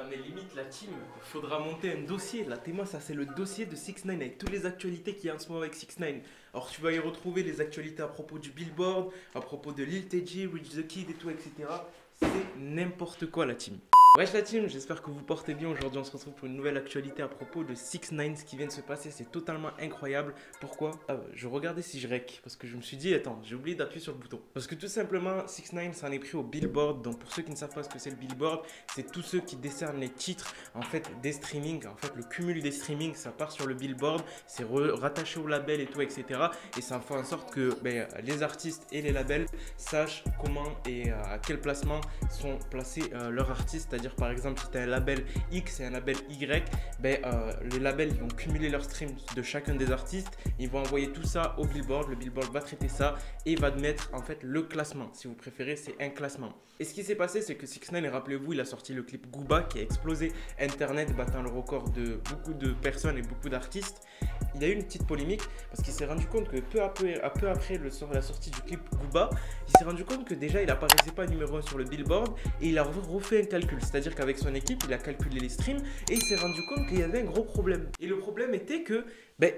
mais limite la team, faudra monter un dossier. Là, Théma, ça c'est le dossier de 6ix9ine avec toutes les actualités qu'il y a en ce moment avec 6ix9ine. Alors tu vas y retrouver les actualités à propos du Billboard, à propos de Lil TJ, Rich the Kid et tout, etc. C'est n'importe quoi la team. Wesh la team, j'espère que vous portez bien. Aujourd'hui on se retrouve pour une nouvelle actualité à propos de 6ix9ine. Ce qui vient de se passer, c'est totalement incroyable. Pourquoi? Je regardais si je rec, parce que je me suis dit, attends, j'ai oublié d'appuyer sur le bouton. Parce que tout simplement, 6ix9ine s'en est pris au Billboard. Donc pour ceux qui ne savent pas ce que c'est le Billboard, c'est tous ceux qui décernent les titres en fait des streamings. En fait le cumul des streamings, ça part sur le Billboard, c'est rattaché au label et tout, etc. Et ça fait en sorte que les artistes et les labels sachent comment et à quel placement sont placés leurs artistes. C'est-à-dire par exemple si tu as un label X et un label Y, les labels ils vont cumuler leurs streams de chacun des artistes, ils vont envoyer tout ça au Billboard, le Billboard va traiter ça et va mettre en fait le classement. Si vous préférez, c'est un classement. Et ce qui s'est passé, c'est que 6ix9ine, rappelez-vous, il a sorti le clip Gooba qui a explosé internet, battant le record de beaucoup de personnes et beaucoup d'artistes. Il y a eu une petite polémique parce qu'il s'est rendu compte que peu après la sortie du clip Gooba, il s'est rendu compte que déjà il apparaissait pas numéro 1 sur le Billboard et il a refait un calcul. C'est-à-dire qu'avec son équipe, il a calculé les streams et il s'est rendu compte qu'il y avait un gros problème. Et le problème était que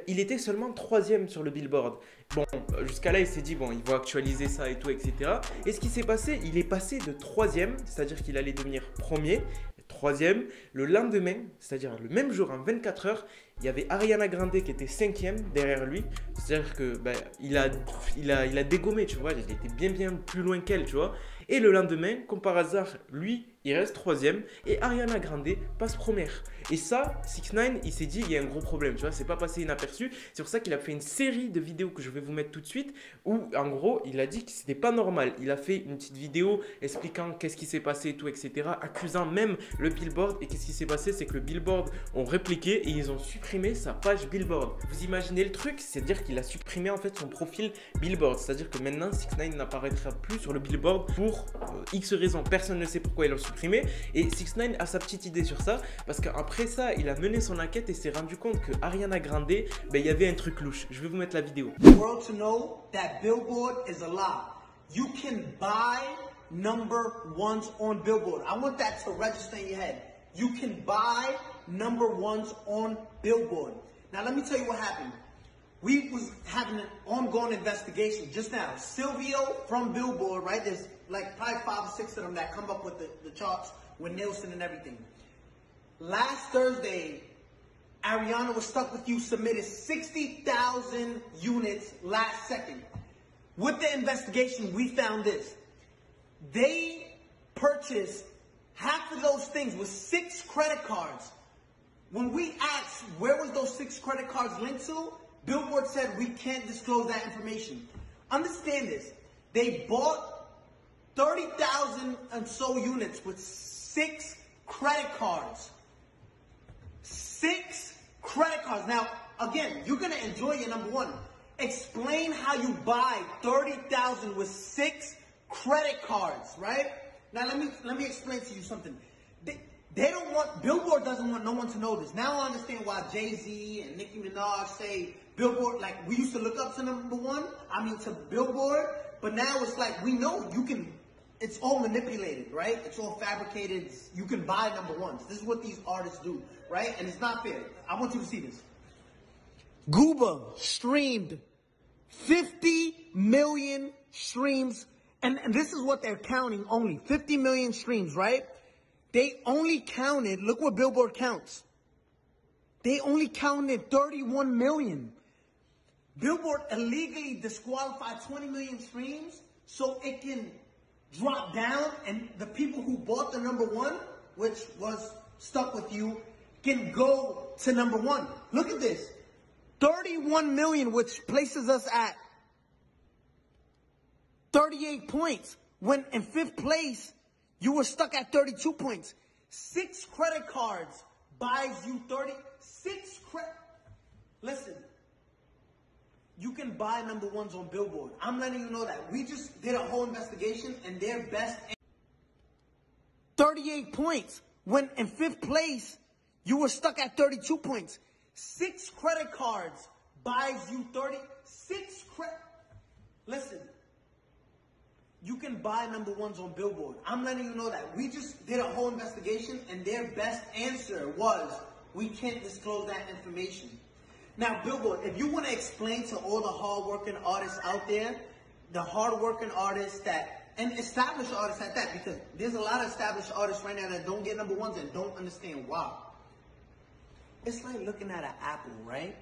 il était seulement 3e sur le Billboard. Bon, jusqu'à là, il s'est dit, bon, il va actualiser ça et tout, etc. Et ce qui s'est passé, il est passé de 3e, c'est-à-dire qu'il allait devenir premier, 3e. Le lendemain, c'est-à-dire le même jour, en 24 heures, il y avait Ariana Grande qui était 5e derrière lui. C'est-à-dire que il a dégommé, tu vois. Il était bien plus loin qu'elle, tu vois. Et le lendemain, comme par hasard, lui, il reste 3e et Ariana Grande passe première. Et ça, 6ix9ine, il s'est dit, il y a un gros problème, tu vois, c'est pas passé inaperçu. C'est pour ça qu'il a fait une série de vidéos que je vais vous mettre tout de suite où, en gros, il a dit que c'était pas normal. Il a fait une petite vidéo expliquant qu'est-ce qui s'est passé et tout, etc., accusant même le Billboard. Et qu'est-ce qui s'est passé, c'est que le Billboard ont répliqué et ils ont supprimé sa page Billboard. Vous imaginez le truc? C'est-à-dire qu'il a supprimé en fait son profil Billboard. C'est-à-dire que maintenant, 6ix9ine n'apparaîtra plus sur le Billboard pour X raisons. Personne ne sait pourquoi ils l'ont supprimé. Et 6ix9ine a sa petite idée sur ça parce qu'après ça, il a mené son enquête et s'est rendu compte que Ariana Grande, il y avait un truc louche. Je vais vous mettre la vidéo. World to know that Billboard is a lie. You can buy number ones on Billboard. I want that to register in your head. You can buy number ones on Billboard. Now let me tell you what happened. We was having an ongoing investigation just now. Silvio from Billboard, right? There's like probably 5 or 6 of them that come up with the charts with Nielsen and everything. Last Thursday, Ariana Was Stuck With You submitted 60,000 units last second. With the investigation, we found this. They purchased half of those things with 6 credit cards. When we asked where was those 6 credit cards linked to, Billboard said we can't disclose that information. Understand this. They bought 30,000 and so units with 6 credit cards. 6 credit cards. Now, again, you're going to enjoy your number one. Explain how you buy 30,000 with 6 credit cards, right? Now, let me explain to you something. They don't want, Billboard doesn't want no one to know this. Now I understand why Jay-Z and Nicki Minaj say Billboard, like we used to look up to number one, to Billboard, but now it's like we know you can, it's all manipulated, right? It's all fabricated. You can buy number ones. This is what these artists do, right? And it's not fair. I want you to see this. Gooba streamed 50 million streams, and this is what they're counting only, 50 million streams, right? They only counted, look what Billboard counts. They only counted 31 million. Billboard illegally disqualified 20 million streams so it can drop down and the people who bought the number one, which was Stuck With You, can go to number one. Look at this. 31 million, which places us at 38 points. When in 5th place, you were stuck at 32 points. 6 credit cards buys you 36 credit. Listen, you can buy number ones on Billboard. I'm letting you know that. We just did a whole investigation and their best 38 points. When in 5th place, you were stuck at 32 points. 6 credit cards buys you 36 credit. Listen. you can buy number ones on Billboard. I'm letting you know that. We just did a whole investigation and their best answer was, we can't disclose that information. Now, Billboard, if you want to explain to all the hard-working artists out there, the hard-working artists that, and established artists at that, because there's a lot of established artists right now that don't get number ones and don't understand why. It's like looking at an apple, right?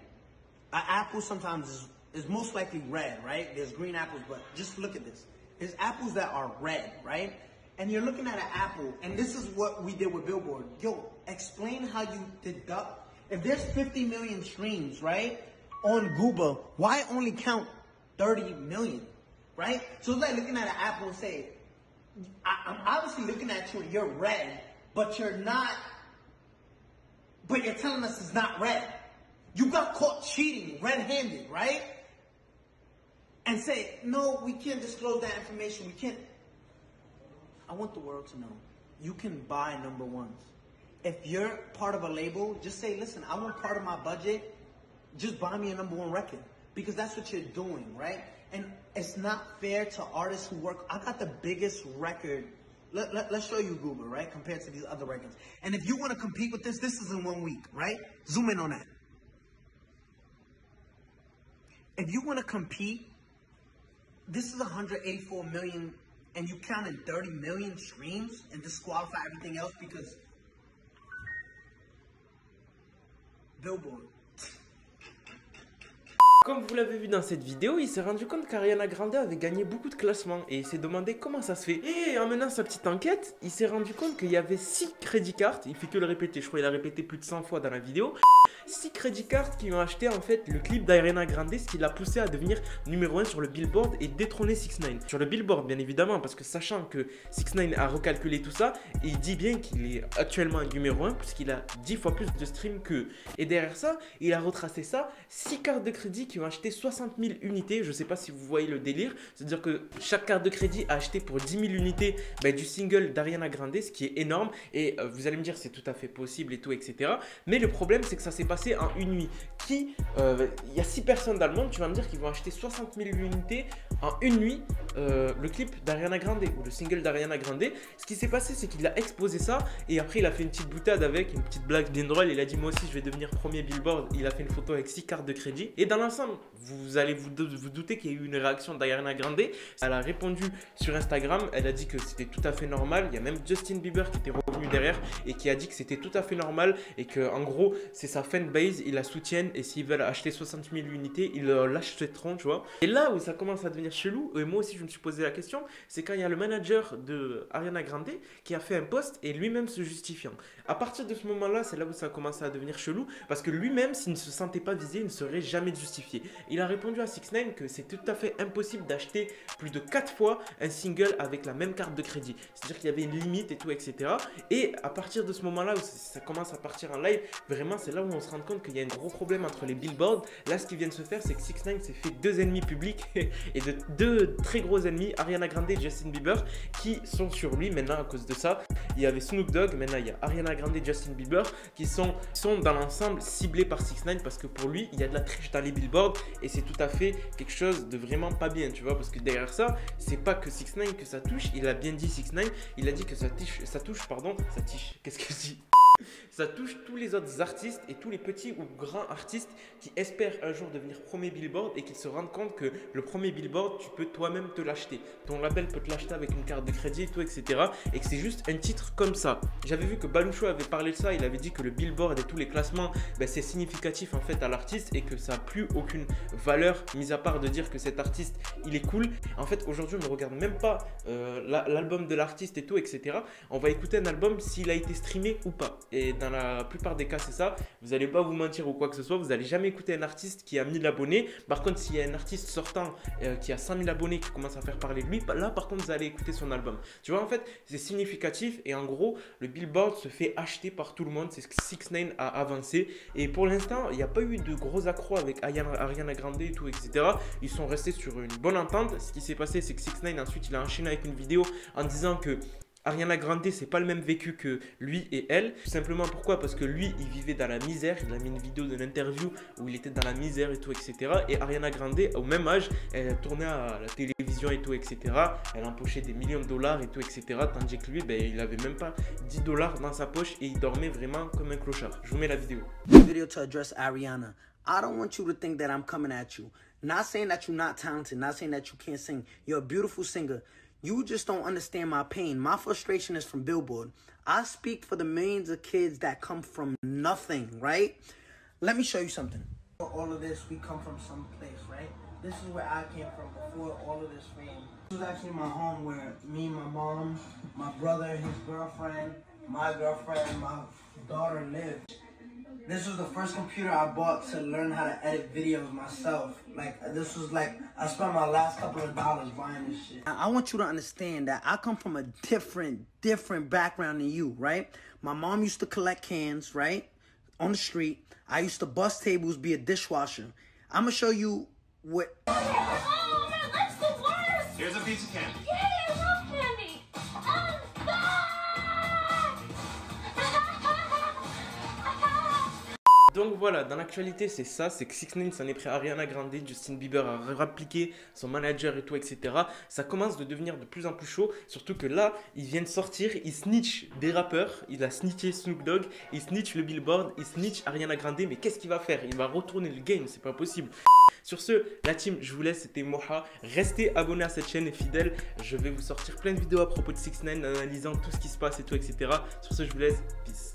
An apple sometimes is most likely red, right? There's green apples, but just look at this. There's apples that are red, right? And you're looking at an apple, and this is what we did with Billboard. Yo, explain how you deduct. If there's 50 million streams, right, on Google, why only count 30 million, right? So it's like looking at an apple and say, I'm obviously looking at you and you're red, but you're not, but you're telling us it's not red. You got caught cheating red-handed, right? And say, no, we can't disclose that information. We can't. I want the world to know, you can buy number ones. If you're part of a label, just say, listen, I want part of my budget, just buy me a number one record. Because that's what you're doing, right? And it's not fair to artists who work. I got the biggest record. Let's show you Google, right? Compared to these other records. And if you want to compete with this is in 1 week, right? Zoom in on that. If you want to compete, this is 184 million, and you counted 30 million streams and disqualify everything else because Billboard. Comme vous l'avez vu dans cette vidéo, il s'est rendu compte qu'Ariana Grande avait gagné beaucoup de classements et il s'est demandé comment ça se fait. Et en menant sa petite enquête, il s'est rendu compte qu'il y avait 6 crédit cards, il fait que le répéter, je crois qu'il a répété plus de 100 fois dans la vidéo. 6 crédit cards qui ont acheté en fait le clip d'Ariana Grande, ce qui l'a poussé à devenir numéro 1 sur le Billboard et détrôner 6ix9ine. Sur le Billboard bien évidemment, parce que sachant que 6ix9ine a recalculé tout ça, il dit bien qu'il est actuellement numéro 1 puisqu'il a 10 fois plus de streams qu'eux. Et derrière ça, il a retracé ça, 6 cartes de crédit qui ont acheté 60 000 unités. Je sais pas si vous voyez le délire, c'est-à-dire que chaque carte de crédit a acheté pour 10 000 unités du single d'Ariana Grande, ce qui est énorme. Et vous allez me dire c'est tout à fait possible et tout, etc. Mais le problème c'est que ça s'est passé en une nuit. Il y a 6 personnes dans le monde, tu vas me dire qu'ils vont acheter 60 000 unités en une nuit le clip d'Ariana Grande ou le single d'Ariana Grande. Ce qui s'est passé c'est qu'il a exposé ça et après il a fait une petite boutade avec une petite blague bien drôle. Il a dit moi aussi je vais devenir premier Billboard. Il a fait une photo avec 6 cartes de crédit et dans l'ensemble vous allez vous douter qu'il y a eu une réaction d'Ariana Grande. Elle a répondu sur Instagram, elle a dit que c'était tout à fait normal. Il y a même Justin Bieber qui était revenu derrière et qui a dit que c'était tout à fait normal et que en gros c'est sa fanbase, ils la soutiennent et s'ils veulent acheter 60 000 unités, ils l'achèteront, tu vois. Et là où ça commence à devenir chelou, et moi aussi je me suis posé la question, c'est quand il y a le manager de Ariana Grande qui a fait un post et lui-même se justifiant. À partir de ce moment-là, c'est là où ça a commencé à devenir chelou parce que lui-même, s'il ne se sentait pas visé, il ne serait jamais justifié. Il a répondu à 6ix9ine que c'est tout à fait impossible d'acheter plus de 4 fois un single avec la même carte de crédit. C'est-à-dire qu'il y avait une limite et tout, etc. Et à partir de ce moment-là où ça commence à partir en live, vraiment c'est là où on se rend compte qu'il y a un gros problème entre les billboards. Là, ce qui vient de se faire, c'est que 6ix9ine s'est fait 2 ennemis publics et de 2 très gros ennemis, Ariana Grande et Justin Bieber, qui sont sur lui maintenant à cause de ça. Il y avait Snoop Dogg, maintenant il y a Ariana Grande et Justin Bieber qui sont dans l'ensemble ciblés par 6ix9ine parce que pour lui, il y a de la triche dans les billboards et c'est tout à fait quelque chose de vraiment pas bien, tu vois, parce que derrière ça, c'est pas que 6ix9ine que ça touche, il a bien dit 6ix9ine, il a dit que ça touche tous les autres artistes et tous les petits ou grands artistes qui espèrent un jour devenir premier Billboard et qui se rendent compte que le premier Billboard, tu peux toi-même te l'acheter. Ton label peut te l'acheter avec une carte de crédit et tout, etc. Et que c'est juste un titre comme ça. J'avais vu que Balucho avait parlé de ça, il avait dit que le Billboard et tous les classements, c'est significatif en fait à l'artiste et que ça n'a plus aucune valeur, mis à part de dire que cet artiste, il est cool. En fait, aujourd'hui, on ne regarde même pas l'album de l'artiste et tout, etc. On va écouter un album s'il a été streamé ou pas. Et dans la plupart des cas, c'est ça. Vous n'allez pas vous mentir ou quoi que ce soit. Vous n'allez jamais écouter un artiste qui a 1000 abonnés. Par contre, s'il y a un artiste sortant qui a 5000 abonnés qui commence à faire parler de lui, là, par contre, vous allez écouter son album. Tu vois, en fait, c'est significatif. Et en gros, le Billboard se fait acheter par tout le monde. C'est ce que 6ix9ine a avancé. Et pour l'instant, il n'y a pas eu de gros accrocs avec Ariana Grande et tout, etc. Ils sont restés sur une bonne entente. Ce qui s'est passé, c'est que 6ix9ine, ensuite, il a enchaîné avec une vidéo en disant que Ariana Grande, c'est pas le même vécu que lui et elle. Tout simplement pourquoi? Parce que lui, il vivait dans la misère. Il a mis une vidéo de l'interview où il était dans la misère et tout, etc. Et Ariana Grande, au même âge, elle tournait à la télévision et tout, etc. Elle empochait des millions de dollars et tout, etc. Tandis que lui, ben, il avait même pas 10 dollars dans sa poche et il dormait vraiment comme un clochard. Je vous mets la vidéo. Video to address Ariana. I don't want you to think that I'm coming at you. Not saying that you're not talented, not saying that you can't sing. You're a beautiful singer. You just don't understand my pain. My frustration is from Billboard. I speak for the millions of kids that come from nothing, right? Let me show you something. For all of this, we come from some place, right? This is where I came from before all of this fame. This was actually my home where me, my mom, my brother, his girlfriend, my girlfriend, my daughter lived. This was the first computer I bought to learn how to edit videos myself. Like, this was like, I spent my last couple of dollars buying this shit. I want you to understand that I come from a different background than you, right? My mom used to collect cans, right? On the street. I used to bust tables, be a dishwasher. I'm gonna show you what... Oh, man, that's the worst! Here's a piece of candy. Yay, I love candy! Donc voilà, dans l'actualité, c'est ça, c'est que 6ix9ine s'en est pris à Ariana Grande, Justin Bieber a rappliqué son manager et tout, etc. Ça commence de devenir de plus en plus chaud, surtout que là, ils viennent sortir, ils snitch des rappeurs, il a snitché Snoop Dogg, il snitch le Billboard, il snitch Ariana Grande, mais qu'est-ce qu'il va faire? Il va retourner le game, c'est pas possible. Sur ce, la team, je vous laisse, c'était Moha. Restez abonnés à cette chaîne et fidèles. Je vais vous sortir plein de vidéos à propos de 6ix9ine, analysant tout ce qui se passe et tout, etc. Sur ce, je vous laisse. Peace.